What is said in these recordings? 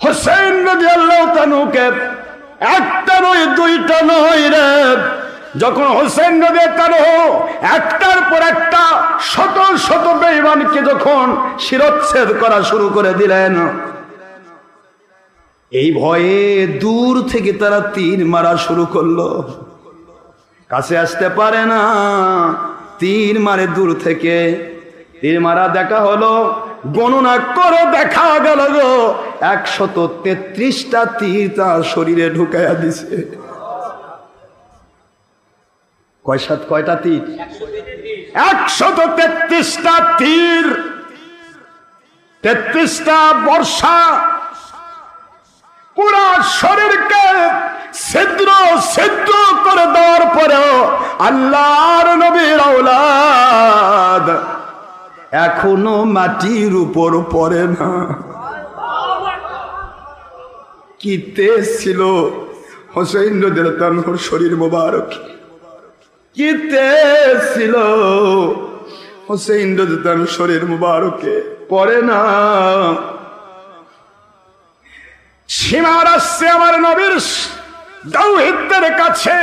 হোসেন রাদিয়াল্লাহু তাআলাকে একটা নয় দুইটা নয় রে, যখন হোসেন রাদিয়াল্লাহু একটার পর একটা শত শত বেঈমানকে যখন শিরচ্ছেদ করা শুরু করে দিলেন, এই ভয়ে দূর থেকে তারা তীর মারা শুরু করলো। কাছে আসতে পারে না, তীর মারে দূর থেকে। তীর মারা দেখা হলো, গণনা করে দেখা গেল গো 133টা তীর তার শরীরে ঢুকাইয়া দিছে। কয়টা তীর? 133টা তীর, 33টা বর্ষা পুরা শরীরকে ছিদ্র ছিদ্র করে দেওয়ার পরেও আল্লাহর নবীর আওলাদ এখনো মাটির উপর পড়ে না। কি তেজ ছিল হোসেন রাদিয়াল্লাহু আনহুর শরীর মোবারক, কি তেজ ছিল হোসেন রাদিয়াল্লাহু আনহুর শরীর মোবারকে, পড়ে না। সীমার আসছে আমার নবীর দাওয়াতের কাছে,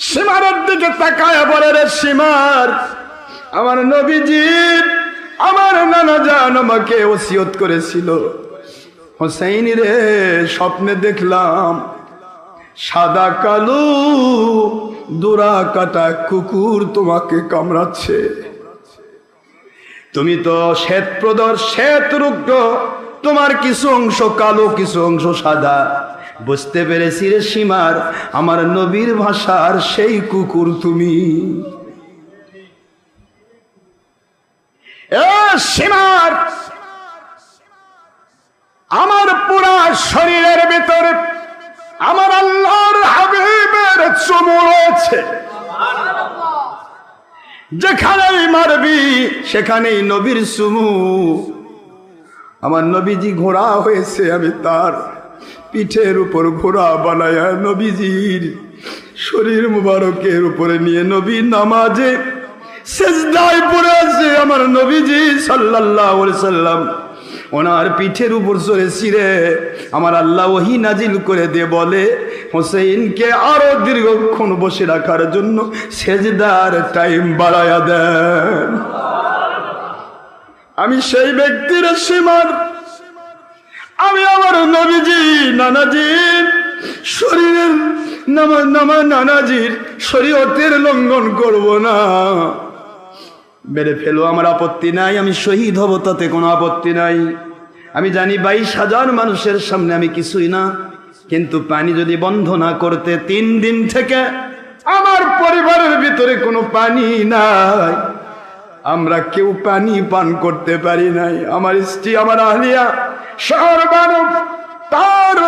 সীমারের দিকে তাকায় বলে, রে সীমার, আমার নবীজি আমার নানা জান আমাকে ওসিয়ত করেছিল, হোসেন রে স্বপ্নে দেখলাম সাদা কালো দোরা কাটা কুকুর তোমাকে কামড়াচ্ছে, তুমি তো শ্বেত প্রদর শ্বেত রুগ্ন, তোমার কিছু অংশ কালো কিছু অংশ সাদা। বুঝতে পেরেছি রে সীমার, আমার নবীর ভাষার সেই কুকুর তুমি। এ সীমার, আমার পুরা শরীরের ভিতরে আমার আল্লাহর হাবিবের চুমু রয়েছে, যেখানেই মারবি সেখানেই নবীর চুমু। আমার নবীজি ঘোড়া হয়েছে, আমি তার পিঠের উপর ঘোড়া বানায়া নবীজির শরীর মুবারকের উপরে নিয়ে নবী নামাজে সিজদায় পড়ে আছে। আমার নবীজি সাল্লাল্লাহু আলাইহি সাল্লাম ওনার পিঠের উপর চড়েছি রে, আমার আল্লাহ ওহী নাজিল করে দিয়ে বলে, হোসেনকে আরো দীর্ঘক্ষণ বসে রাখার জন্য সিজদার টাইম বাড়ায়া দেন। আমি সেই ব্যক্তির সীমার, আমি আমার নবীজি নানাজির শরীরের নানাজির শরীয়তের লঙ্ঘন করব না। মেরে ফেলো, আমার আপত্তি নাই, আমি শহীদ হব, তাতে কোনো আপত্তি নাই। আমি জানি 22,000 মানুষের সামনে আমি কিছুই না, কিন্তু পানি যদি বন্ধ না করতে 3 দিন থেকে আমার পরিবারের ভিতরে কোনো পানি নাই, আমরা কেউ পানি পান করতে পারি নাই। আমার স্ত্রী, আমার আহলিয়া সর্বানব, তার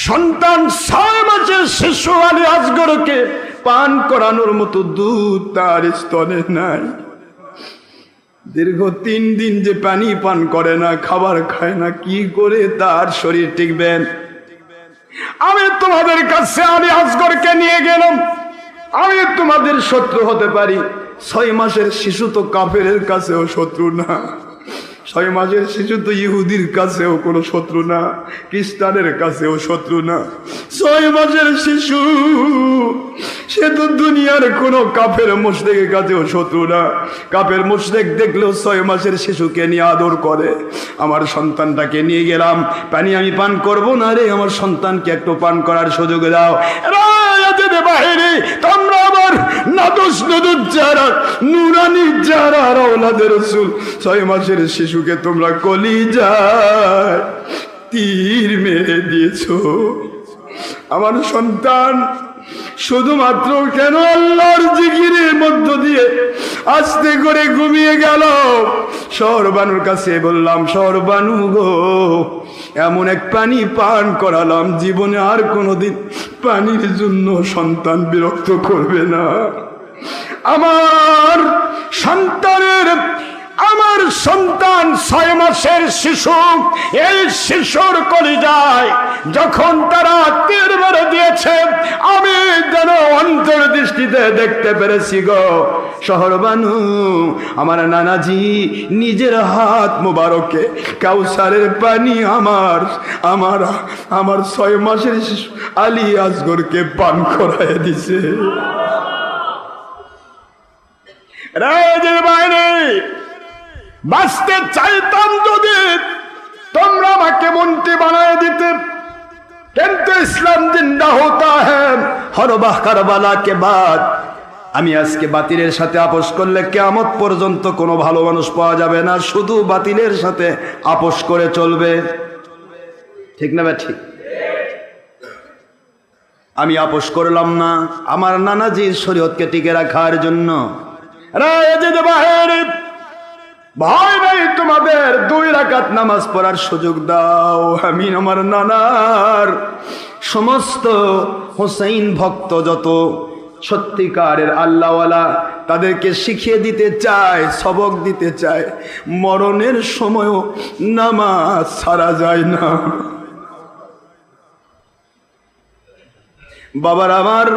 সন্তান 6 মাসের শিশু আলী আসগরকে পান করানোর মতো দুধ তার স্তনে নাই। দীর্ঘ 3 দিন যে পানি পান করে না, খাবার খায় না, কি করে তার শরীর টিকবেন? আমি তোমাদের কাছে আলী আসগরকে নিয়ে গেলাম, আমি তোমাদের শত্রু হতে পারি। 6 মাসের শিশু তো কাফেরের কাছেও শত্রু না, 6 মাসের শিশু তো ইহুদির কাছেও কোনো শত্রু না, খ্রিস্টানের কাছেও শত্রু না। 6 মাসের শিশু সে তো দুনিয়ার কোনো কাফের মুশরিকের কাছেও শত্রু না। কাফের মুশরিক দেখলেও 6 মাসের শিশুকে নিয়ে আদর করে। আমার সন্তানটাকে নিয়ে গেলাম, পানি আমি পান করব না রে, আমার সন্তানকে একটু পান করার সুযোগ দাও। বাহিরে তোমরা আমার নাদুস নদুর যারা নুরানি যারা আওলাদের রাসূল 6 মাসের শিশুকে তোমরা কলিজায় তীর মেরে দিয়েছো। আমার সন্তান শুধুমাত্র কেন আল্লাহর জিকিরের মধ্য দিয়ে আস্তে করে ঘুমিয়ে গেল। শহরবানুর কাছে বললাম, শহরবানু গো, এমন এক পানি পান করালাম, জীবনে আর কোনোদিন পানির জন্য সন্তান বিরক্ত করবে না। আমার সন্তানের আমার সন্তান 6 মাসের শিশু, এই শিশুর কলিজায় যখন তারা তীর মেরে দিয়েছে, আমি যেন অন্তর্দৃষ্টিতে দেখতে পেরেছি গো শহরবানু, আমার নানাজি নিজের হাত মোবারকে কাউসারের পানি আমার আমার আমার 6 মাসের শিশু আলী আসগরকে পান করায় দিছে। রাজের বাইরে বাঁচতে চাইতাম যদি তোমরা আমাকে মন্ত্রী বানায় দিতে, কিন্তু ইসলাম জিন্দা হতা হ্যাঁ হর বাহ কারবালা কে বাদ। আমি আজকে বাতিলের সাথে আপোষ করলে কিয়ামত পর্যন্ত কোনো ভালো মানুষ পাওয়া যাবে না, শুধু বাতিলের সাথে আপোষ করে চলবে। ঠিক না ভাই? ঠিক। আমি আপোষ করলাম না আমার নানাজির শরীয়তকে টিকে রাখার জন্য। ভাই ভাই তোমাদের 2 রাকাত নামাজ পড়ার সুযোগ দাও। আমি আমার নানার সমস্ত হুসাইন ভক্ত যত সত্যিকারের আল্লাহওয়ালা তাদেরকে শিখিয়ে দিতে চাই, সবক দিতে চাই, মরণের সময়ও নামাজ ছাড়া যায় না। বাবার আমার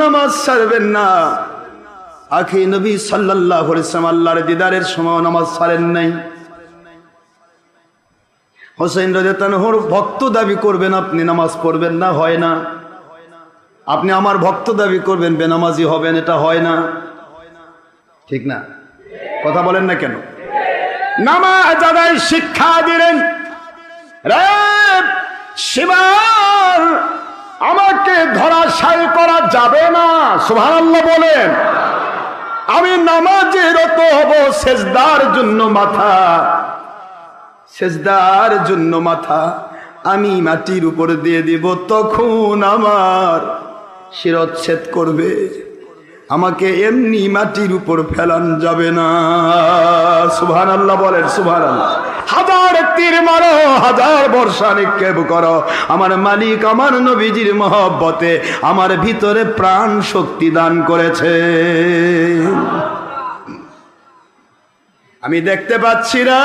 নামাজ ছাড়বেন না। আখি নবী সাল্লাল্লাহু আলাইহি ওয়াসাল্লাম আল্লাহর দিদারের সময় নামাজ ছাড়েন নাই। হোসেন রাদিয়াল্লাহু আনহুর ভক্ত দাবি করবেন আপনি, নামাজ পড়বেন না, হয় না। আপনি আমার ভক্ত দাবি করবেন, বেনামাজি হবেন, এটা হয় না। ঠিক না? কথা বলেন না কেন? নামাজ আদায় শিক্ষা দিলেন। রে শিবার আমাকে ধরাশায়ী করা যাবে না, সুবহানাল্লাহ বলেন। আমি নামাজে রত হব, সেজদার জন্য মাথা, সেজদার জন্য মাথা আমি মাটির উপর দিয়ে দিব, তখন আমার শিরচ্ছেদ করবে। আমাকে এমনি মাটির উপর ফেলান যাবে না। সুবহানাল্লাহ বলেন, সুবহানাল্লাহ। 1000 তীর মারো, 1000 বর্ষা নিক্ষেপ করো, আমার মালিক আমার নবীজির মহব্বতে আমার ভিতরে প্রাণ শক্তি দান করেছে। আমি দেখতে পাচ্ছি না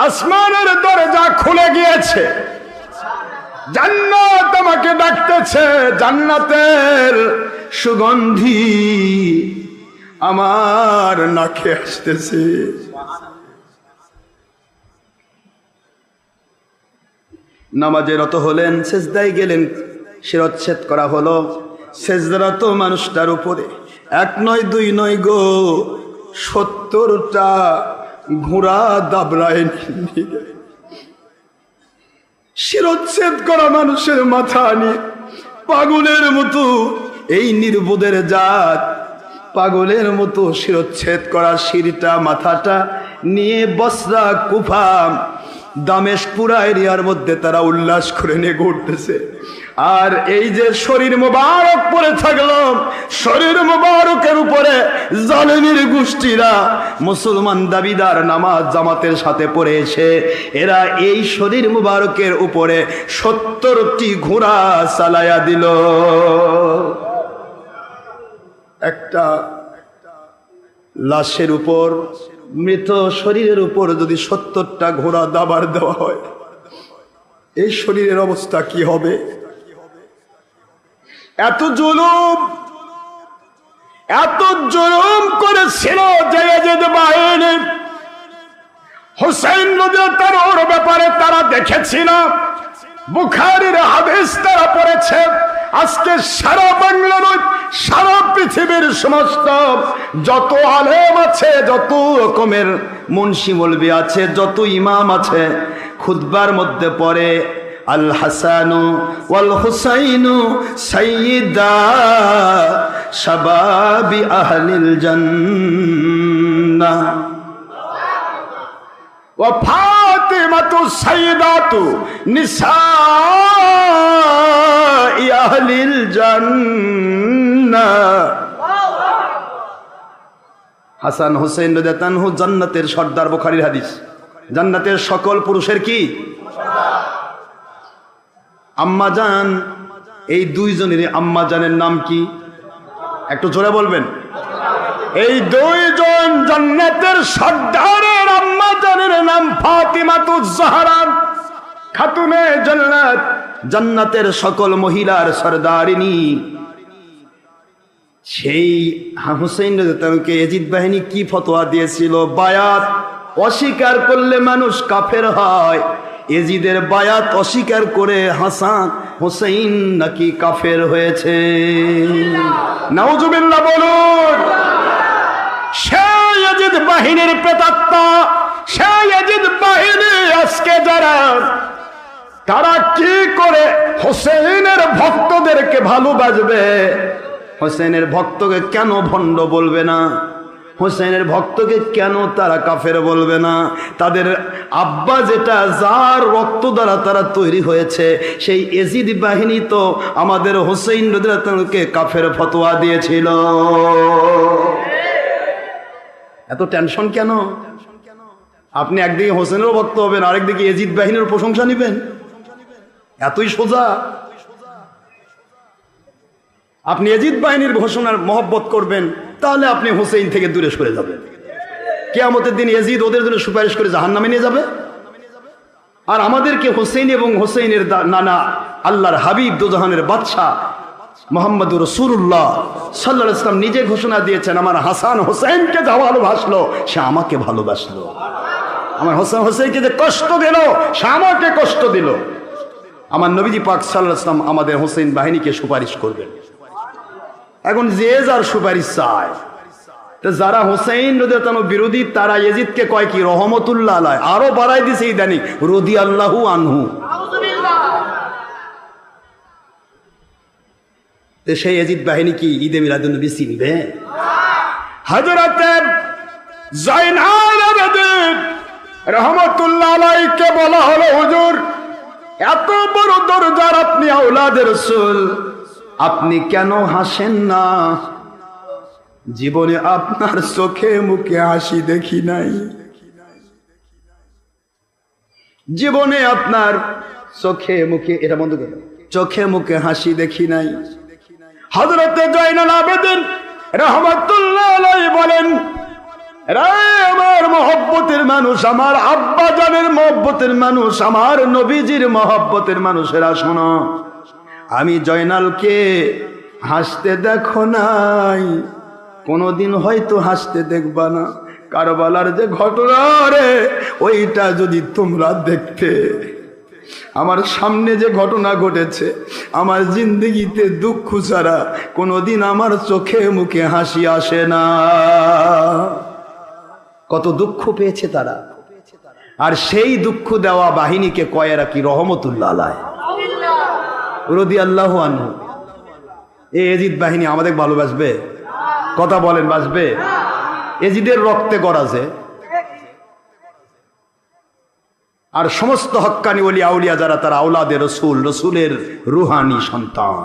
আসমানের দরজা খুলে গিয়েছে, জান্নাত আমাকে ডাকতেছে, জান্নাতের সুগন্ধি আমার নাকে আসতেছে। নামাজে রত হলেন, সেজদায় গেলেন, শিরচ্ছেদ করা হলো। সেজদারত মানুষটার উপরে 1 নয় 2 নয় গো 70টা ঘোড়া দাবড়ায় নিয়ে শিরচ্ছেদ করা মানুষের মাথা নিয়ে পাগলের মতো, এই নির্বোধের জাত পাগলের মতো শিরচ্ছেদ করা শিরটা মাথাটা নিয়ে বসরা কুফা দামেস্ক পুরা এরিয়ার মধ্যে তারা উল্লাস করে নিয়ে ঘুরতেছে। আর এই যে শরীর মোবারক পরে থাকলো, শরীর মোবারকের উপরে জালেমের গোষ্ঠীরা মুসলমান দাবিদার নামাজ জামাতের সাথে পড়ে এসে এরা এই শরীর মোবারকের উপরে 70টি ঘোড়া চালায়া দিল। একটা লাশের উপর, মৃত শরীরের উপর যদি 70টা ঘোড়া দাবার দেওয়া হয়, এই শরীরের অবস্থা কি হবে? এত জুলুম করেছিল ইয়াজিদ বাহিনী। হুসাইন রাদিয়াল্লাহু আনহুর ব্যাপারে তারা দেখেছিল, বুখারীর হাদিস তারা পড়েছে। আজকে সারা বাংলা নয়, সারা পৃথিবীর সমস্ত যত আলেম আছে, যত রকমের মুন্সি মৌলবি আছে, যত ইমাম আছে, খুতবার মধ্যে পড়ে আল হাসানু ওয়াল হুসাইনু সাইয়্যিদা শাবাবি আহলিল জান্নাহ ওয়া ফাতিমাতু সাইয়্যিদাতু নিসাই আহলিল জান্নাহ। হাসান হুসাইন রাদিয়াল্লাহু আনহু জান্নাতের সর্দার, বুখারীর হাদিস। জান্নাতের সকল পুরুষের কি আম্মাজান? এই 2 জনের আম্মাজানের নাম কি? একটু জোরে বলবেন। এই দুইজন জান্নাতের সর্দারের আম্মা জানের নাম ফাতিমাতুজ জাহরা খাতুনে জান্নাত, জান্নাতের সকল মহিলার সর্দারিনী। সেই হুসাইন রাদিয়াল্লাহু ইয়াজিদ বাহিনী কি ফতোয়া দিয়েছিল? বায়াত অস্বীকার করলে মানুষ কাফের হয়। ইয়াজিদের বায়াত অস্বীকার করে হাসান হুসাইন নাকি কাফের হয়েছে। নাউজুবিল্লাহ বলুন। সেই ইয়াজিদ বাহিনীর প্রেতাত্মা, সেই ইয়াজিদ বাহিনী আজকে যারা, তারা কি করে হুসাইনের ভক্তদেরকে ভালোবাসবে? হুসাইনের ভক্তকে কেন ভণ্ড বলবে না? হুসাইনের ভক্তকে কেন তারা কাফের বলবে না? তাদের আব্বা যেটা, যার রক্ত দ্বারা তারা তৈরি হয়েছে, সেই ইয়াজিদ বাহিনী তো আমাদের হুসাইন রাদিয়াল্লাহু তাআলাকে কাফের ফতোয়া দিয়েছিল। এত টেনশন কেন? আপনি একদিকে হোসেনেরও ভক্ত হবেন, আরেকদিকে ইয়াজিদ বাহিনীর প্রশংসা নেবেন? এতই সোজা? আপনি ইয়াজিদ বাহিনীর ঘোষণার মহব্বত করবেন, তাহলে আপনি হুসাইন থেকে দূরে সরে যাবেন। কিয়ামতের দিন ইয়াজিদ ওদের জন্য সুপারিশ করে জাহান্নামে নিয়ে যাবে। আর আমাদেরকে হুসাইন এবং হুসাইনের নানা আল্লাহর হাবিব দোজাহানের বাদশা মুহাম্মদুর রাসূলুল্লাহ সাল্লাল্লাহু আলাইহি ওয়াসাল্লাম নিজে ঘোষণা দিয়েছেন, আমার হাসান হুসাইনকে যা ভালোবাসলো সে আমাকে ভালোবাসলো। আমার হাসান হুসাইনকে যে কষ্ট দিল সে আমাকে কষ্ট দিল। আমার নবীজি পাক সাল্লাল্লাহু আলাইহি ওয়াসাল্লাম আমাদের হুসাইন বাহিনীকে সুপারিশ করবেন। এখন যে যার সুপারিশ চায়, তো যারা হুসাইন রাদিয়াল্লাহু তাআলা বিরোধী তারা ইয়াজিদকে কয় কি রহমতুল্লাহ আলাইহি, আরো বাড়াই দিছে ইদানিং রাদিয়াল্লাহু আনহু। সেই ইয়াজিদ বাহিনী কি ঈদে মিলাদুন নবী চিনবে? হযরতে যায়নাল আবেদিন রহমাতুল্লাহ আলাইহিকে বলা হলো, হুজুর এত বড় দরজার আপনি আওলাদে রাসূল, আপনি কেন হাসেন না? জীবনে আপনার চোখে মুখে হাসি দেখি নাই, জীবনে আপনার চোখে মুখে, এটা বন্ধ করে, চোখে মুখে হাসি দেখি নাই। হযরতে যায়নাল আবেদিন রাহমাতুল্লাহ আলাইহি বলেন, রে আমার মহব্বতের মানুষ, আমার আব্বা জানের মহব্বতের মানুষ, আমার নবীজির মহব্বতের মানুষেরা শোনো, আমি জয়নালকে হাসতে দেখো নাই, কোনদিন হয়তো হাসতে দেখবা না। কারবালার যে ঘটনা রে, ওইটা যদি তোমরা দেখতে, আমার সামনে যে ঘটনা ঘটেছে, আমার জিন্দগিতে দুঃখ ছাড়া কোনদিন আমার চোখে মুখে হাসি আসে না। কত দুঃখ পেয়েছে তারা। আর সেই দুঃখ দেওয়া বাহিনীকে কয়েরা কি রহমতুল্লাহ আলাইহি রাদিয়াল্লাহু আনহু। এই ইয়াজিদ বাহিনী আমাদের ভালোবাসবে? কথা বলেন, বাসবে? ইয়াজিদের রক্তে গড়াছে। আর সমস্ত হক্কানি ওলি আউলিয়া যারা, তারা আওলাদে রসুল, রসুলের রুহানি সন্তান।